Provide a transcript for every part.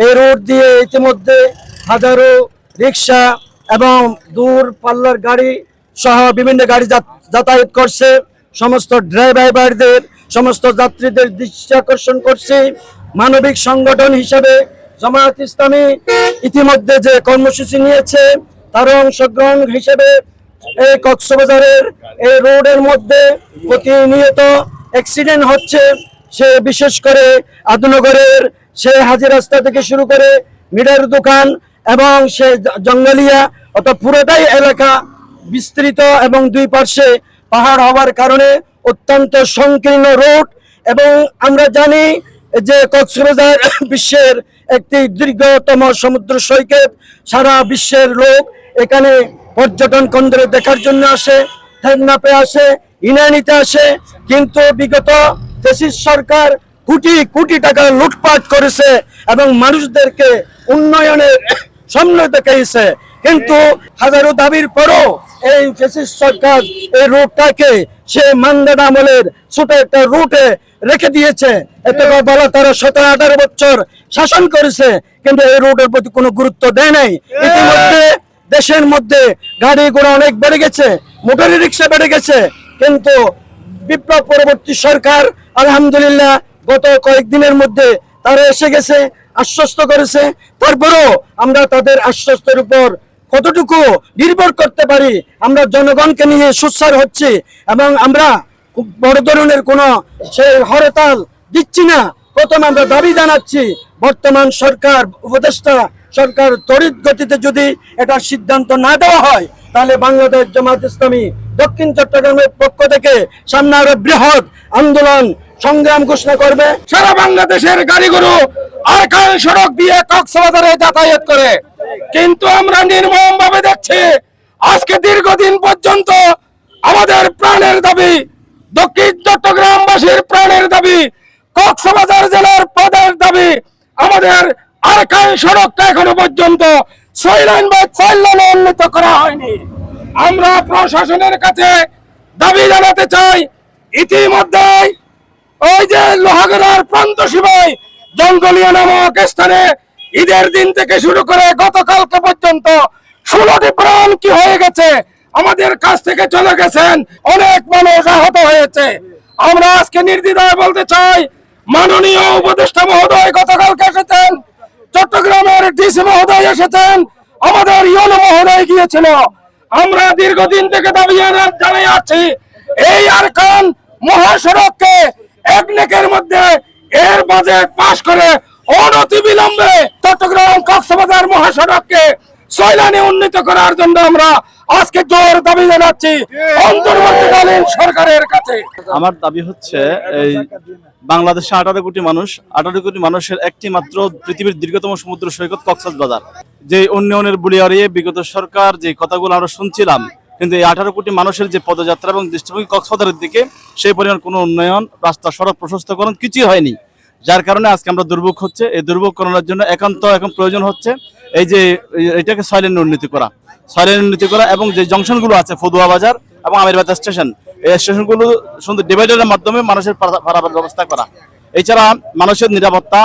এই রোড দিয়ে ইতিমধ্যে হাজারো রিক্সা এবং দূর পাল্লার গাড়ি সহ বিভিন্ন গাড়ি যাতায়াত করছে। সমস্ত ড্রাইভারদের, সমস্ত যাত্রীদের দৃষ্টি আকর্ষণ করছে। মানবিক সংগঠন হিসেবে জামায়াত ইসলামী ইতিমধ্যে যে কর্মসূচি নিয়েছে তার অংশগ্রহণ হিসেবে এই কক্সবাজারের এই রোডের মধ্যে প্রতিনিয়ত অ্যাক্সিডেন্ট হচ্ছে। সে বিশেষ করে আদনগরের সে হাজি রাস্তা থেকে শুরু করে মিডার দোকান এবং সে জঙ্গলিয়া অর্থাৎ পুরোটাই এলাকা বিস্তৃত এবং দুই পার্শ্বে পাহাড় হওয়ার কারণে অত্যন্ত সংকীর্ণ রোড। এবং আমরা জানি যে কক্সবাজার বিশ্বের একটি দীর্ঘতম সমুদ্র সৈকত। সারা বিশ্বের লোক এখানে পর্যটন কেন্দ্রে দেখার জন্য আসে, টেকনাফে আসে, ইনানিতে আসে। কিন্তু বিগত ফ্যাসিস্ট সরকার কোটি কোটি টাকা লুটপাট করেছে এবং মানুষদেরকে উন্নয়নের স্বপ্ন দেখাইছে। কিন্তু হাজারো দাবির পরও এই ফ্যাসিস্ট সরকার এই রোডটাকে সে মান্দানা আমলের ছোট একটা রুটে রেখে দিয়েছে। এত বলা তারা 17-18 বছর শাসন করেছে, কিন্তু এই রোডের প্রতি কোনো গুরুত্ব দেয় নাই। ইতিমধ্যে দেশের মধ্যে গাড়ি ঘোড়া অনেক বেড়ে গেছে, মোটর রিক্সা বেড়ে গেছে, কিন্তু বিপ্লব পরবর্তী সরকার আলহামদুলিল্লাহ গত কয়েকদিনের মধ্যে তারা এসে গেছে, আশ্বস্ত করেছে। তারপরও আমরা তাদের আশ্বস্তের উপর কতটুকু নির্ভর করতে পারি? আমরা জনগণকে নিয়ে সুসার হচ্ছি এবং আমরা খুব বড় ধরনের কোনো সেই হরতাল দিচ্ছি না। প্রথম আমরা দাবি জানাচ্ছি বর্তমান সরকার, উপদেষ্টা সরকার তড়িৎ গতিতে যদি এটা সিদ্ধান্ত না দেওয়া হয় তাহলে বাংলাদেশ জামায়াত ইসলামী দক্ষিণ চট্টগ্রামের পক্ষ থেকে সামনে আরো বৃহৎ আন্দোলন সংগ্রাম ঘোষণা করবে। সারা বাংলাদেশের গাড়িগুলো আরকান সড়ক দিয়ে কক্সবাজারে যাতায়াত করে, কিন্তু আমরা নির্মম ভাবে দেখছি আজকে দীর্ঘদিন পর্যন্ত আমাদের প্রাণের দাবি, দক্ষিণ চট্টগ্রামবাসীর প্রাণের দাবি, কক্সবাজার জেলার পদের দাবি, আমাদের আরকান সড়কটা এখনো পর্যন্ত 6 লাইন বা 4 লাইনে উন্নীত করা হয়নি। আমরা প্রশাসনের কাছে দাবি জানাতে চাই, ইতিমধ্যে ওই যে লোহাগড়ার প্রান্ত সীমায় জঙ্গলিয়া নামক স্থানে ঈদের দিন থেকে শুরু করে গতকালকে পর্যন্ত 16টি প্রাণ কি হয়ে গেছে, আমাদের কাছ থেকে চলে গেছেন, অনেক মানুষ আহত হয়েছে। আমরা আজকে নির্দ্বিধায় বলতে চাই, মাননীয় উপদেষ্টা মহোদয় গতকালকে এসেছেন, চট্টগ্রামের ডিসি মহোদয় এসেছেন, আমাদের ইউনো মহোদয় গিয়েছিল। আমরা দীর্ঘদিন থেকে দাবি জানাই আসছি এই আরকান মহাসড়ককে একনেকের মধ্যে এর বাজেট পাস করে অনতিবিলম্বে চট্টগ্রাম কক্সবাজার মহাসড়ককে 6 লাইনে উন্নীত করার জন্য আমরা আজকে জোর দাবি জানাচ্ছি অন্তর্বর্তীকালীন সরকারের কাছে। আমার দাবি হচ্ছে এই বাংলাদেশে 18 কোটি মানুষ, 18 কোটি মানুষের একটি মাত্র পৃথিবীর দীর্ঘতম সমুদ্র সৈকত কক্সবাজার। যে উন্নয়নের বুলি হারিয়ে বিগত সরকার যে কথাগুলো আমরা শুনছিলাম, কিন্তু এই 18 কোটি মানুষের যে পদযাত্রা এবং দৃষ্টিভঙ্গি কক্সবাজারের দিকে সেই পরিমাণ কোনো উন্নয়ন, রাস্তা সড়ক প্রশস্তকরণ কিছুই হয়নি। যার কারণে আজকে আমরা দুর্ভোগ হচ্ছে। এই দুর্ভোগ করানোর জন্য একান্ত এখন প্রয়োজন হচ্ছে এই যে এটাকে 6 লাইনে উন্নতি করা, 6 লাইনে উন্নতি করা এবং যে জংশনগুলো আছে ফদুয়া বাজার এবং আমিরবাজার স্টেশন, এই স্টেশনগুলো সুন্দর ডিভাইডারের মাধ্যমে মানুষের পারাপার ব্যবস্থা করা। এছাড়া মানুষের নিরাপত্তা,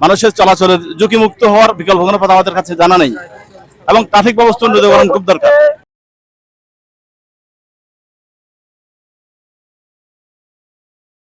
মানুষের চলাচলের ঝুঁকিমুক্ত হওয়ার বিকল্প কোনো কথা আমাদের কাছে জানা নেই এবং ট্রাফিক ব্যবস্থা উন্নত করা খুব দরকার।